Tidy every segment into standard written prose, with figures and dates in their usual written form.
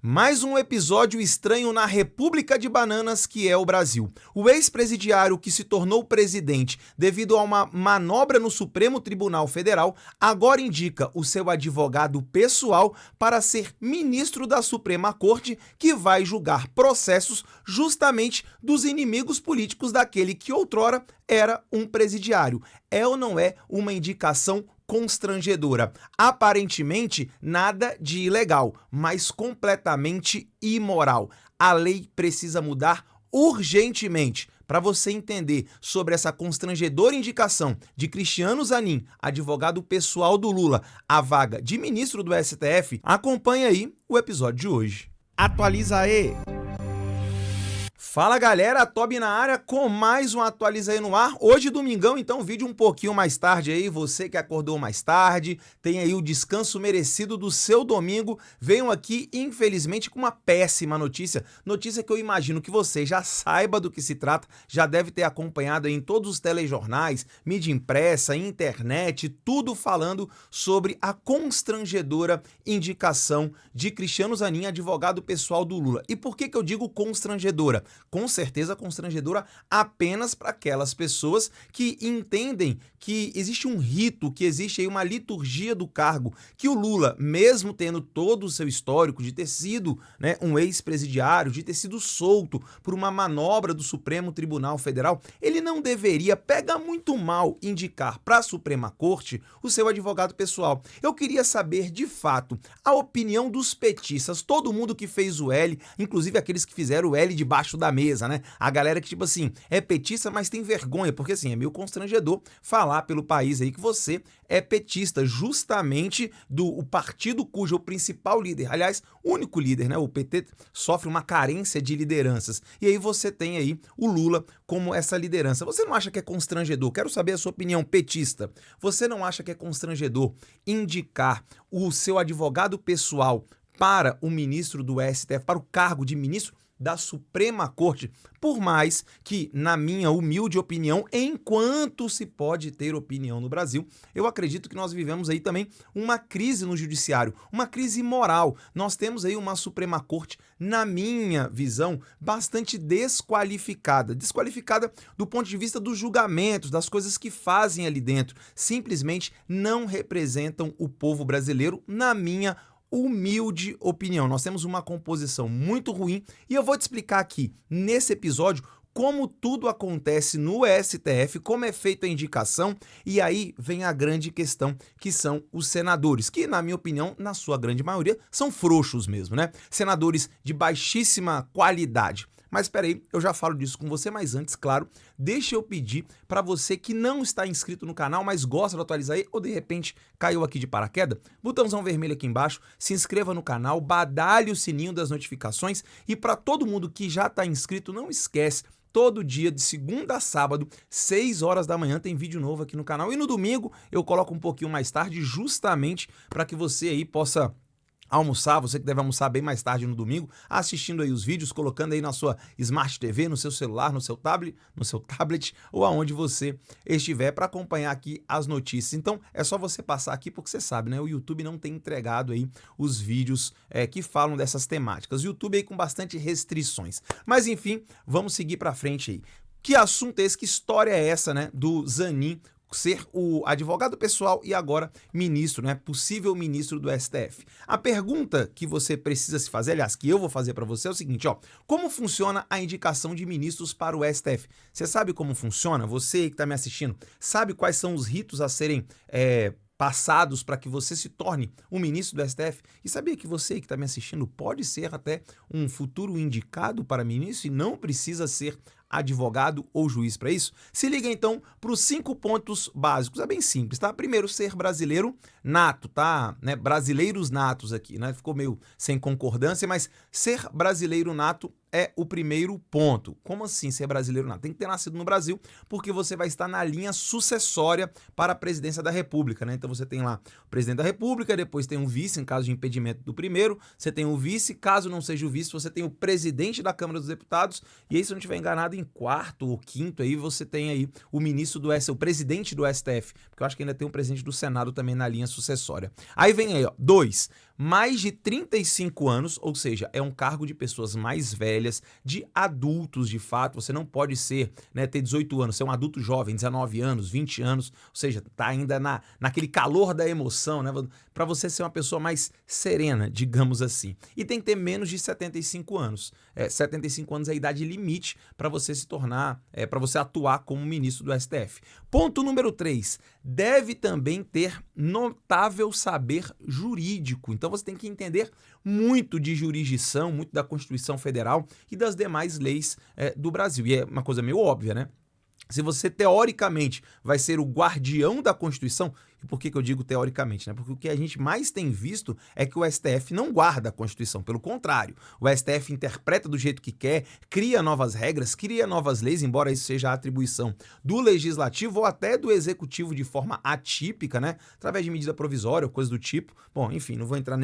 Mais um episódio estranho na República de Bananas que é o Brasil. O ex-presidiário que se tornou presidente devido a uma manobra no Supremo Tribunal Federal agora indica o seu advogado pessoal para ser ministro da Suprema Corte, que vai julgar processos justamente dos inimigos políticos daquele que outrora era um presidiário. É ou não é uma indicação constrangedora? Aparentemente, nada de ilegal, mas completamente imoral. A lei precisa mudar urgentemente. Para você entender sobre essa constrangedora indicação de Cristiano Zanin, advogado pessoal do Lula, à vaga de ministro do STF, acompanhe aí o episódio de hoje. Atualiza aí! Fala galera, Tobi na área com mais um Atualiza aí no ar. Hoje domingão, então vídeo um pouquinho mais tarde aí, você que acordou mais tarde, tem aí o descanso merecido do seu domingo. Venho aqui, infelizmente, com uma péssima notícia, notícia que eu imagino que você já saiba do que se trata, já deve ter acompanhado aí em todos os telejornais, mídia impressa, internet, tudo falando sobre a constrangedora indicação de Cristiano Zanin, advogado pessoal do Lula. E por que eu digo constrangedora? Com certeza constrangedora apenas para aquelas pessoas que entendem que existe um rito, que existe aí uma liturgia do cargo, que o Lula, mesmo tendo todo o seu histórico de ter sido, um ex-presidiário, de ter sido solto por uma manobra do Supremo Tribunal Federal, ele não deveria, pega muito mal, indicar para a Suprema Corte o seu advogado pessoal. Eu queria saber, de fato, a opinião dos petistas, todo mundo que fez o L, inclusive aqueles que fizeram o L debaixo da mesa, né? A galera que, tipo assim, é petista, mas tem vergonha, porque assim, é meio constrangedor falar pelo país aí que você é petista, justamente do partido cujo principal líder, aliás, único líder, né? O PT sofre uma carência de lideranças. E aí você tem aí o Lula como essa liderança. Você não acha que é constrangedor? Quero saber a sua opinião, petista. Você não acha que é constrangedor indicar o seu advogado pessoal para o ministro do STF, para o cargo de ministro da Suprema Corte, por mais que, na minha humilde opinião, enquanto se pode ter opinião no Brasil, eu acredito que nós vivemos aí também uma crise no judiciário, uma crise moral. Nós temos aí uma Suprema Corte, na minha visão, bastante desqualificada. Desqualificada do ponto de vista dos julgamentos, das coisas que fazem ali dentro. Simplesmente não representam o povo brasileiro, na minha humilde opinião. Nós temos uma composição muito ruim e eu vou te explicar aqui, nesse episódio, como tudo acontece no STF, como é feita a indicação, e aí vem a grande questão, que são os senadores, que, na minha opinião, na sua grande maioria, são frouxos mesmo, né? Senadores de baixíssima qualidade. Mas espera aí, eu já falo disso com você, mas antes, claro, deixa eu pedir para você que não está inscrito no canal, mas gosta de Atualizar aí, ou de repente caiu aqui de paraquedas, botãozão vermelho aqui embaixo, se inscreva no canal, badale o sininho das notificações, e para todo mundo que já está inscrito, não esquece, todo dia, de segunda a sábado, 6 horas da manhã, tem vídeo novo aqui no canal, e no domingo eu coloco um pouquinho mais tarde, justamente para que você aí possa almoçar, você que deve almoçar bem mais tarde no domingo, assistindo aí os vídeos, colocando aí na sua Smart TV, no seu celular, no seu tablet ou aonde você estiver para acompanhar aqui as notícias. Então, é só você passar aqui porque você sabe, né? O YouTube não tem entregado aí os vídeos que falam dessas temáticas. O YouTube aí com bastante restrições. Mas enfim, vamos seguir para frente aí. Que assunto é esse? Que história é essa, né? Do Zanin ser o advogado pessoal e agora ministro, né? Possível ministro do STF. A pergunta que você precisa se fazer, aliás, que eu vou fazer para você é o seguinte, como funciona a indicação de ministros para o STF? Você sabe como funciona? Você que está me assistindo, sabe quais são os ritos a serem passados para que você se torne um ministro do STF? E sabia que você que está me assistindo pode ser até um futuro indicado para ministro e não precisa ser advogado ou juiz para isso? Se liga então para os 5 pontos básicos. É bem simples, tá? Primeiro, ser brasileiro nato, tá? Brasileiros natos aqui, né? Ficou meio sem concordância, mas ser brasileiro nato é o primeiro ponto. Como assim ser brasileiro nato? Tem que ter nascido no Brasil, porque você vai estar na linha sucessória para a presidência da República, né? Então você tem lá o presidente da República, depois tem um vice, em caso de impedimento do primeiro, você tem o vice, caso não seja o vice, você tem o presidente da Câmara dos Deputados, e aí, se eu não estiver enganado, em quarto ou quinto, aí você tem aí o ministro do STF, o presidente do STF, porque eu acho que ainda tem um presidente do Senado também na linha sucessória. Aí vem aí, 2, mais de 35 anos, ou seja, é um cargo de pessoas mais velhas, de adultos de fato. Você não pode ser, né, ter 18 anos, ser um adulto jovem, 19 anos, 20 anos, ou seja, tá ainda naquele calor da emoção, né, para você ser uma pessoa mais serena, digamos assim. E tem que ter menos de 75 anos. 75 anos é a idade limite para você se tornar, para você atuar como ministro do STF. Ponto número 3, deve também ter notável saber jurídico. Então você tem que entender muito de jurisdição, muito da Constituição Federal e das demais leis do Brasil. E é uma coisa meio óbvia, né? Se você, teoricamente, vai ser o guardião da Constituição, e por que eu digo teoricamente? Né? Porque o que a gente mais tem visto é que o STF não guarda a Constituição, pelo contrário. O STF interpreta do jeito que quer, cria novas regras, cria novas leis, embora isso seja a atribuição do Legislativo ou até do Executivo de forma atípica, né? Através de medida provisória ou coisa do tipo. Bom, enfim, não vou entrar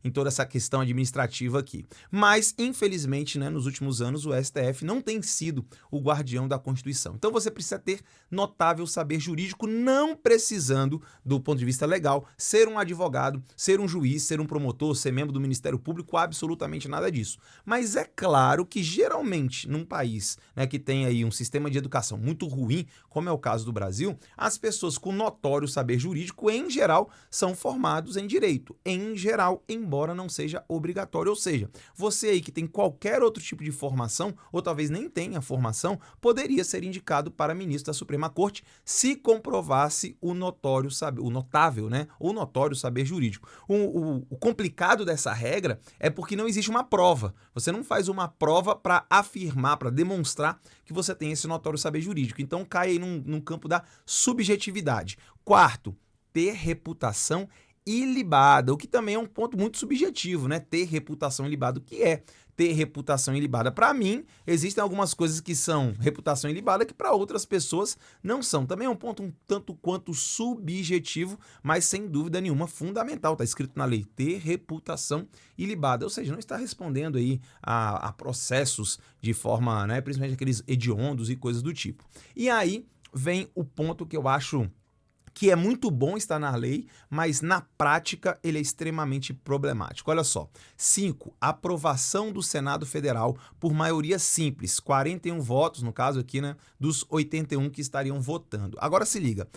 em toda essa questão administrativa aqui. Mas, infelizmente, né, nos últimos anos, o STF não tem sido o guardião da Constituição. Então você precisa ter notável saber jurídico, não precisando, do ponto de vista legal, ser um advogado, ser um juiz, ser um promotor, ser membro do Ministério Público, absolutamente nada disso. Mas é claro que, geralmente, num país, né, que tem aí um sistema de educação muito ruim, como é o caso do Brasil, as pessoas com notório saber jurídico, em geral, são formados em direito. Em geral, embora não seja obrigatório. Ou seja, você aí que tem qualquer outro tipo de formação, ou talvez nem tenha formação, poderia ser indicado para ministro da Suprema Corte se comprovasse o notável, né, ou notório saber jurídico. O complicado dessa regra é porque não existe uma prova. Você não faz uma prova para afirmar, para demonstrar que você tem esse notório saber jurídico. Então cai aí num campo da subjetividade. Quarto, ter reputação ilibada, o que também é um ponto muito subjetivo, né? Ter reputação ilibada, o que é ter reputação ilibada? Para mim, existem algumas coisas que são reputação ilibada que para outras pessoas não são. Também é um ponto um tanto quanto subjetivo, mas sem dúvida nenhuma fundamental. Está escrito na lei, ter reputação ilibada, ou seja, não está respondendo aí a processos de forma, né, principalmente aqueles hediondos e coisas do tipo. E aí vem o ponto que eu acho que é muito bom estar na lei, mas na prática ele é extremamente problemático. Olha só, 5, aprovação do Senado Federal por maioria simples, 41 votos, no caso aqui, né, dos 81 que estariam votando. Agora se liga,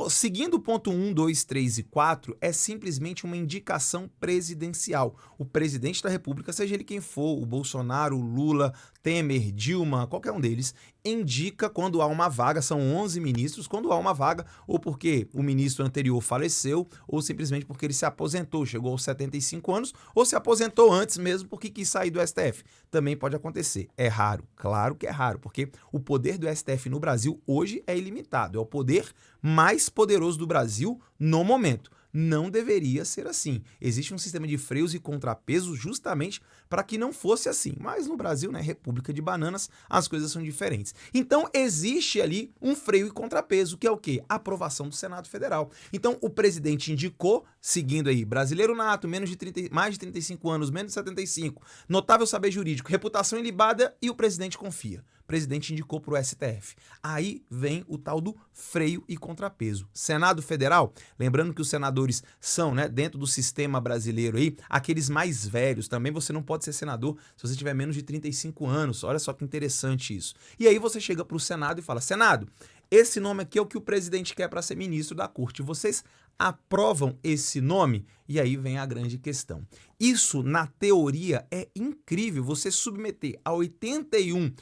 seguindo o ponto 1, 2, 3 e 4, é simplesmente uma indicação presidencial. O presidente da República, seja ele quem for, o Bolsonaro, o Lula, Temer, Dilma, qualquer um deles, indica quando há uma vaga, são 11 ministros, quando há uma vaga, ou porque o ministro anterior faleceu, ou simplesmente porque ele se aposentou, chegou aos 75 anos, ou se aposentou antes mesmo porque quis sair do STF. Também pode acontecer. É raro, claro que é raro, porque o poder do STF no Brasil hoje é ilimitado, é o poder mais poderoso do Brasil no momento. Não deveria ser assim. Existe um sistema de freios e contrapesos justamente para que não fosse assim. Mas no Brasil, né, República de Bananas, as coisas são diferentes. Então existe ali um freio e contrapeso, que é o quê? A aprovação do Senado Federal. Então o presidente indicou, seguindo aí, brasileiro nato, mais de 35 anos, menos de 75, notável saber jurídico, reputação ilibada e o presidente confia. O presidente indicou para o STF. Aí vem o tal do freio e contrapeso. Senado Federal, lembrando que os senadores são, né, dentro do sistema brasileiro aí, aqueles mais velhos. Também você não pode ser senador se você tiver menos de 35 anos. Olha só que interessante isso. E aí você chega para o Senado e fala, Senado, esse nome aqui é o que o presidente quer para ser ministro da corte. Vocês aprovam esse nome? E aí vem a grande questão. Isso, na teoria, é incrível. Você submeter a 81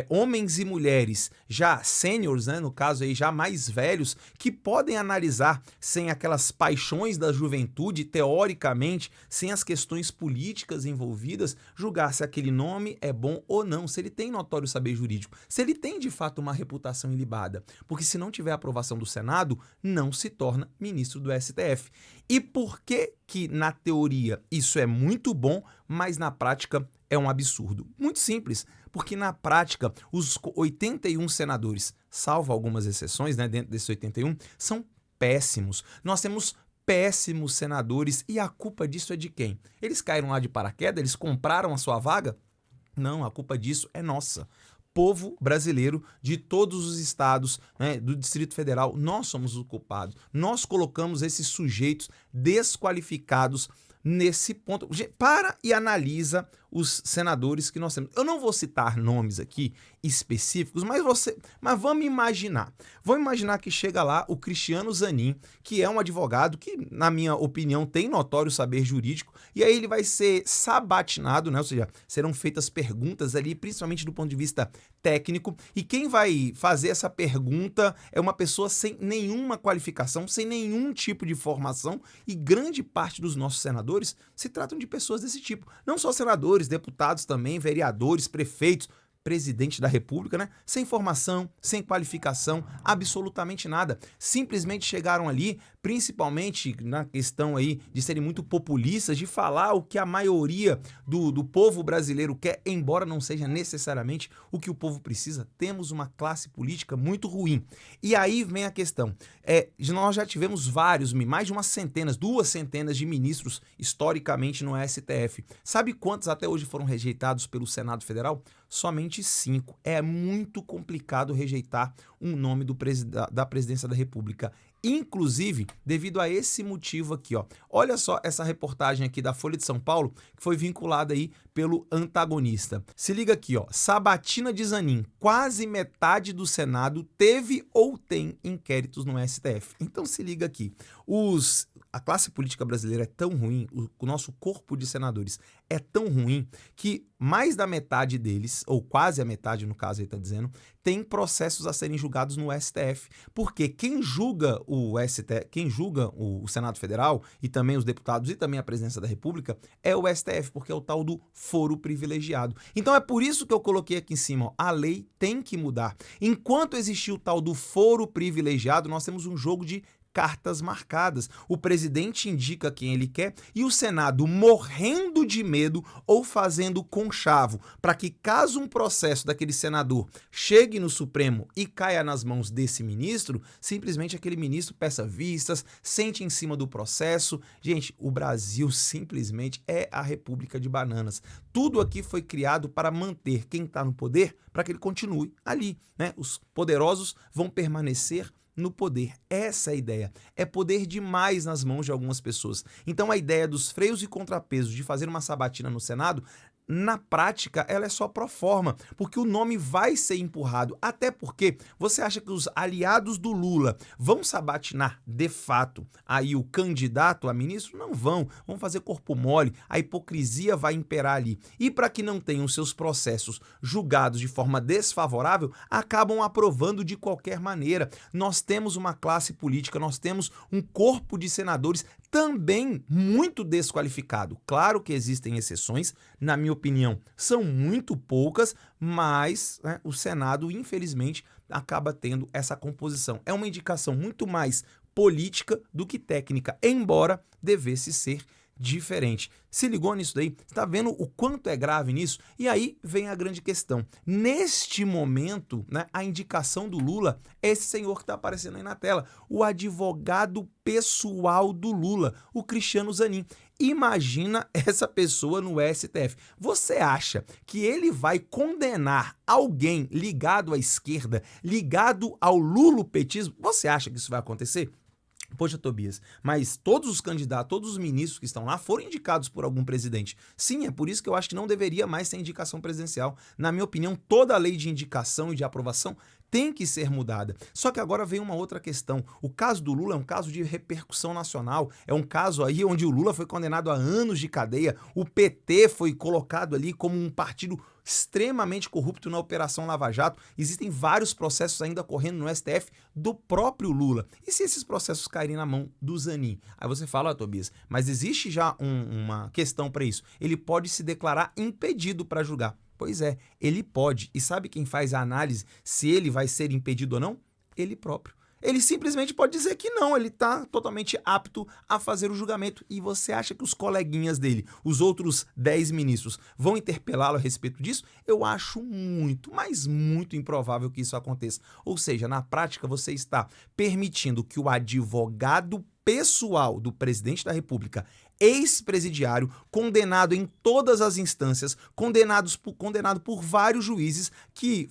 homens e mulheres já sêniores, né, no caso aí já mais velhos, que podem analisar sem aquelas paixões da juventude, teoricamente, sem as questões políticas envolvidas, julgar se aquele nome é bom ou não, se ele tem notório saber jurídico, se ele tem de fato uma reputação ilibada, porque se não tiver aprovação do Senado, não se torna ministro do STF. E por que que na teoria isso é muito bom, mas na prática é um absurdo? Muito simples, porque na prática os 81 senadores, salvo algumas exceções, né, dentro desses 81, são péssimos. Nós temos péssimos senadores e a culpa disso é de quem? Eles caíram lá de paraquedas? Eles compraram a sua vaga? Não, a culpa disso é nossa. Povo brasileiro de todos os estados, né, do Distrito Federal, nós somos os culpados. Nós colocamos esses sujeitos desqualificados nesse ponto. Para e analisa os senadores que nós temos. Eu não vou citar nomes aqui específicos, mas vamos imaginar. Vamos imaginar que chega lá o Cristiano Zanin, que é um advogado que, na minha opinião, tem notório saber jurídico, e aí ele vai ser sabatinado, né? Ou seja, serão feitas perguntas ali, principalmente do ponto de vista técnico, e quem vai fazer essa pergunta é uma pessoa sem nenhuma qualificação, sem nenhum tipo de formação, e grande parte dos nossos senadores se tratam de pessoas desse tipo. Não só senadores, deputados também, vereadores, prefeitos, presidente da República, né? Sem formação, sem qualificação, absolutamente nada. Simplesmente chegaram ali, principalmente na questão aí de serem muito populistas, de falar o que a maioria do povo brasileiro quer, embora não seja necessariamente o que o povo precisa. Temos uma classe política muito ruim. E aí vem a questão. Nós já tivemos mais de duas centenas de ministros historicamente no STF. Sabe quantos até hoje foram rejeitados pelo Senado Federal? Somente 5. É muito complicado rejeitar um nome da presidência da República. Inclusive, devido a esse motivo aqui, ó. Olha só essa reportagem aqui da Folha de São Paulo, que foi vinculada aí pelo Antagonista. Se liga aqui, ó. Sabatina de Zanin. Quase metade do Senado teve ou tem inquéritos no STF. Então se liga aqui. A classe política brasileira é tão ruim, o nosso corpo de senadores é tão ruim, que mais da metade deles, ou quase a metade no caso aí tá dizendo, tem processos a serem julgados no STF. Porque quem julga o Senado Federal e também os deputados e também a presidência da República é o STF, porque é o tal do foro privilegiado. Então é por isso que eu coloquei aqui em cima, ó, a lei tem que mudar. Enquanto existir o tal do foro privilegiado, nós temos um jogo de cartas marcadas. O presidente indica quem ele quer e o Senado morrendo de medo ou fazendo conchavo para que, caso um processo daquele senador chegue no Supremo e caia nas mãos desse ministro, simplesmente aquele ministro peça vistas, sente em cima do processo. Gente, o Brasil simplesmente é a República de Bananas. Tudo aqui foi criado para manter quem está no poder para que ele continue ali, né? Os poderosos vão permanecer no poder. Essa é a ideia. É poder demais nas mãos de algumas pessoas. Então a ideia dos freios e contrapesos de fazer uma sabatina no Senado, na prática, ela é só pro forma, porque o nome vai ser empurrado. Até porque você acha que os aliados do Lula vão sabatinar de fato aí o candidato a ministro? Não vão fazer corpo mole, a hipocrisia vai imperar ali. E para que não tenham seus processos julgados de forma desfavorável, acabam aprovando de qualquer maneira. Nós temos uma classe política, nós temos um corpo de senadores também muito desqualificado. Claro que existem exceções, na minha opinião, são muito poucas, mas né, o Senado, infelizmente, acaba tendo essa composição. É uma indicação muito mais política do que técnica, embora devesse ser diferente. Se ligou nisso daí? Está vendo o quanto é grave nisso? E aí vem a grande questão. Neste momento, né, a indicação do Lula é esse senhor que está aparecendo aí na tela, o advogado pessoal do Lula, o Cristiano Zanin. Imagina essa pessoa no STF. Você acha que ele vai condenar alguém ligado à esquerda, ligado ao lulopetismo? Você acha que isso vai acontecer? Poxa, Tobias, mas todos os candidatos, todos os ministros que estão lá foram indicados por algum presidente. Sim, é por isso que eu acho que não deveria mais ter indicação presidencial. Na minha opinião, toda a lei de indicação e de aprovação tem que ser mudada. Só que agora vem uma outra questão. O caso do Lula é um caso de repercussão nacional. É um caso aí onde o Lula foi condenado a anos de cadeia. O PT foi colocado ali como um partido extremamente corrupto na Operação Lava Jato. Existem vários processos ainda correndo no STF do próprio Lula. E se esses processos caírem na mão do Zanin? Aí você fala, Tobias, mas existe já uma questão para isso. Ele pode se declarar impedido para julgar. Pois é, ele pode. E sabe quem faz a análise se ele vai ser impedido ou não? Ele próprio. Ele simplesmente pode dizer que não, ele está totalmente apto a fazer o julgamento. E você acha que os coleguinhas dele, os outros 10 ministros, vão interpelá-lo a respeito disso? Eu acho muito, mas muito improvável que isso aconteça. Ou seja, na prática você está permitindo que o advogado pessoal do presidente da República, ex-presidiário, condenado em todas as instâncias, condenado por vários juízes, que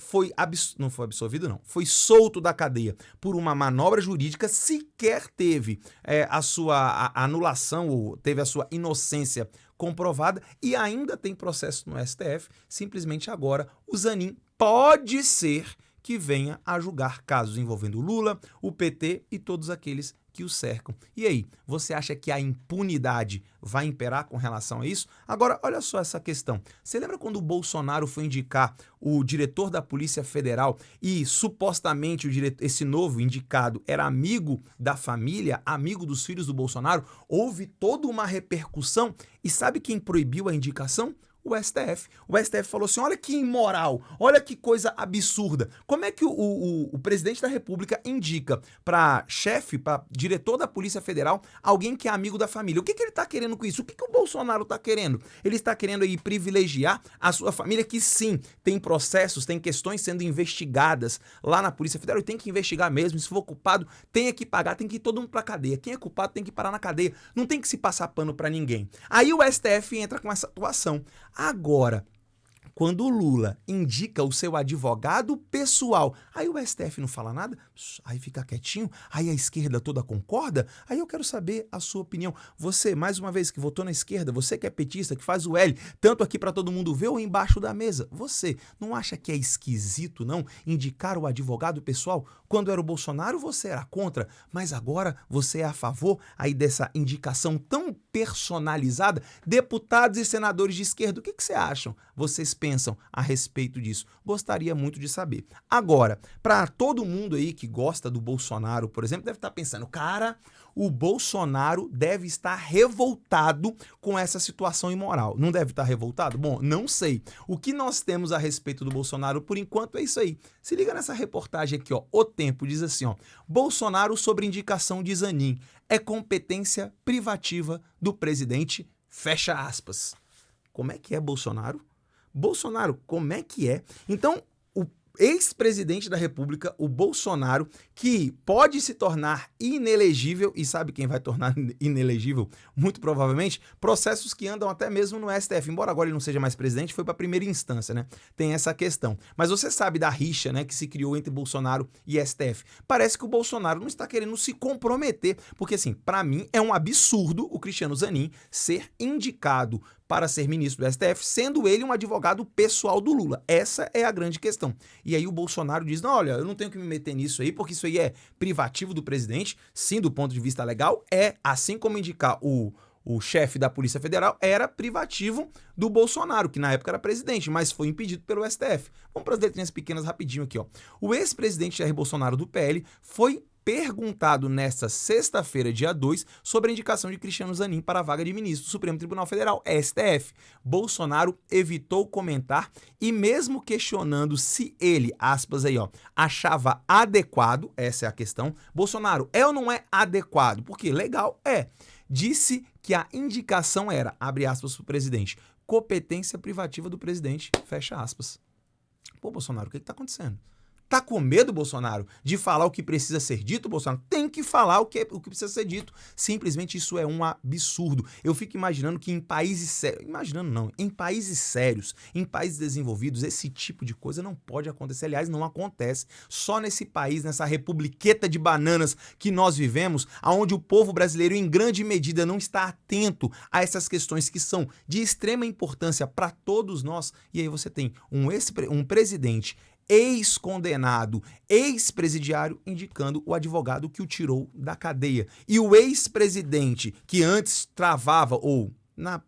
não foi absolvido não, foi solto da cadeia por uma manobra jurídica, sequer teve a sua anulação ou teve a sua inocência comprovada e ainda tem processo no STF. Simplesmente agora o Zanin pode ser que venha a julgar casos envolvendo o Lula, o PT e todos aqueles que o cercam. E aí, você acha que a impunidade vai imperar com relação a isso? Agora, olha só essa questão. Você lembra quando o Bolsonaro foi indicar o diretor da Polícia Federal e supostamente esse novo indicado era amigo da família, amigo dos filhos do Bolsonaro? Houve toda uma repercussão e sabe quem proibiu a indicação? O STF. O STF falou assim, olha que imoral, olha que coisa absurda. Como é que o presidente da República indica para chefe, para diretor da Polícia Federal, alguém que é amigo da família? O que ele está querendo com isso? O que o Bolsonaro está querendo? Ele está querendo aí privilegiar a sua família, que sim, tem processos, tem questões sendo investigadas lá na Polícia Federal e tem que investigar mesmo. Se for culpado, tem que pagar, tem que ir todo mundo para cadeia. Quem é culpado tem que parar na cadeia. Não tem que se passar pano para ninguém. Aí o STF entra com essa atuação. Agora, quando o Lula indica o seu advogado pessoal, aí o STF não fala nada, aí fica quietinho, aí a esquerda toda concorda, aí eu quero saber a sua opinião. Você, mais uma vez, que votou na esquerda, você que é petista, que faz o L, tanto aqui para todo mundo ver ou embaixo da mesa, você não acha que é esquisito, não, indicar o advogado pessoal? Quando era o Bolsonaro, você era contra, mas agora você é a favor aí dessa indicação tão personalizada? Deputados e senadores de esquerda, o que você acham? Vocês pensam a respeito disso? Gostaria muito de saber. Agora, para todo mundo aí que gosta do Bolsonaro, por exemplo, deve estar pensando, cara, o Bolsonaro deve estar revoltado com essa situação imoral. Não deve estar revoltado? Bom, não sei. O que nós temos a respeito do Bolsonaro, por enquanto, é isso aí. Se liga nessa reportagem aqui, ó. O Tempo diz assim, ó. Bolsonaro sobre indicação de Zanin. É competência privativa do presidente, fecha aspas. Como é que é Bolsonaro? Bolsonaro, como é que é? Então, o ex-presidente da República, o Bolsonaro, que pode se tornar inelegível, e sabe quem vai tornar inelegível? Muito provavelmente, processos que andam até mesmo no STF. Embora agora ele não seja mais presidente, foi para a primeira instância, né? Tem essa questão. Mas você sabe da rixa, né, que se criou entre Bolsonaro e STF. Parece que o Bolsonaro não está querendo se comprometer, porque assim, para mim é um absurdo o Cristiano Zanin ser indicado para ser ministro do STF, sendo ele um advogado pessoal do Lula. Essa é a grande questão. E aí o Bolsonaro diz, não, olha, eu não tenho que me meter nisso aí, porque isso aí é privativo do presidente. Sim, do ponto de vista legal, assim como indicar o chefe da Polícia Federal era privativo do Bolsonaro, que na época era presidente, mas foi impedido pelo STF. Vamos para as letrinhas pequenas rapidinho aqui, ó. O ex-presidente Jair Bolsonaro do PL foi perguntado nesta sexta-feira, dia 2, sobre a indicação de Cristiano Zanin para a vaga de ministro do Supremo Tribunal Federal, STF. Bolsonaro evitou comentar e mesmo questionando se ele, aspas aí, ó, achava adequado, essa é a questão, Bolsonaro, é ou não é adequado? Porque legal é. Disse que a indicação era, abre aspas para o presidente, competência privativa do presidente, fecha aspas. Pô, Bolsonaro, o que está acontecendo? Tá com medo, Bolsonaro, de falar o que precisa ser dito, Bolsonaro? Tem que falar o que precisa ser dito. Simplesmente isso é um absurdo. Eu fico imaginando que em países sérios, em países sérios, em países desenvolvidos, esse tipo de coisa não pode acontecer. Aliás, não acontece. Só nesse país, nessa republiqueta de bananas que nós vivemos, onde o povo brasileiro, em grande medida, não está atento a essas questões que são de extrema importância para todos nós. E aí você tem um presidente ex-condenado, ex-presidiário, indicando o advogado que o tirou da cadeia. E o ex-presidente, que antes travava,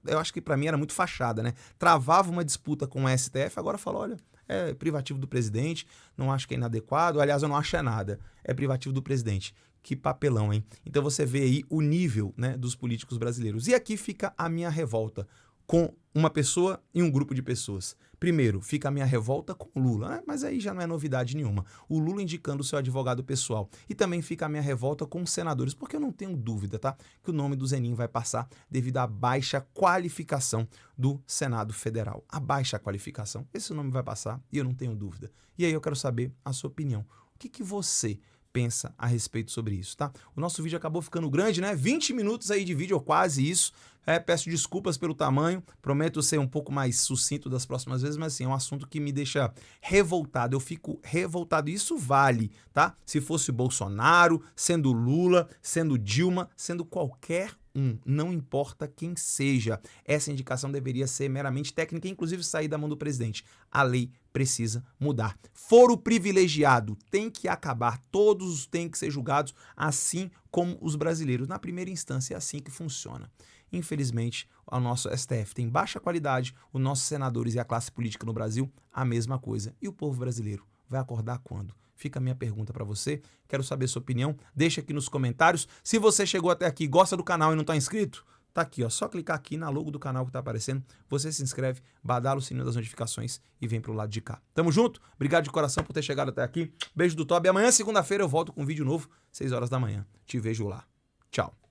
eu acho que para mim era muito fachada, né? Travava uma disputa com o STF, agora fala, olha, é privativo do presidente, não acho que é inadequado, aliás, eu não acho é nada, é privativo do presidente. Que papelão, hein? Então você vê aí o nível, né, dos políticos brasileiros. E aqui fica a minha revolta com uma pessoa e um grupo de pessoas. Primeiro, fica a minha revolta com o Lula, né? Mas aí já não é novidade nenhuma. O Lula indicando o seu advogado pessoal. E também fica a minha revolta com os senadores, porque eu não tenho dúvida, tá? Que o nome do Zanin vai passar devido à baixa qualificação do Senado Federal. A baixa qualificação. Esse nome vai passar e eu não tenho dúvida. E aí eu quero saber a sua opinião. O que você pensa a respeito sobre isso, tá? O nosso vídeo acabou ficando grande, né? 20 minutos aí de vídeo, ou quase isso. Peço desculpas pelo tamanho, prometo ser um pouco mais sucinto das próximas vezes, mas assim, é um assunto que me deixa revoltado, eu fico revoltado, e isso vale, tá? Se fosse Bolsonaro, sendo Lula, sendo Dilma, sendo qualquer não importa quem seja, essa indicação deveria ser meramente técnica, inclusive sair da mão do presidente. A lei precisa mudar. Foro privilegiado tem que acabar, todos têm que ser julgados assim como os brasileiros. Na primeira instância é assim que funciona. Infelizmente, o nosso STF tem baixa qualidade, os nossos senadores e a classe política no Brasil, a mesma coisa. E o povo brasileiro vai acordar quando? Fica a minha pergunta para você, quero saber sua opinião, deixa aqui nos comentários. Se você chegou até aqui, gosta do canal e não está inscrito, tá aqui, ó, só clicar aqui na logo do canal que está aparecendo, você se inscreve, badala o sininho das notificações e vem pro lado de cá. Tamo junto? Obrigado de coração por ter chegado até aqui. Beijo do Tobi. Amanhã, segunda-feira, eu volto com um vídeo novo, 6 horas da manhã. Te vejo lá. Tchau.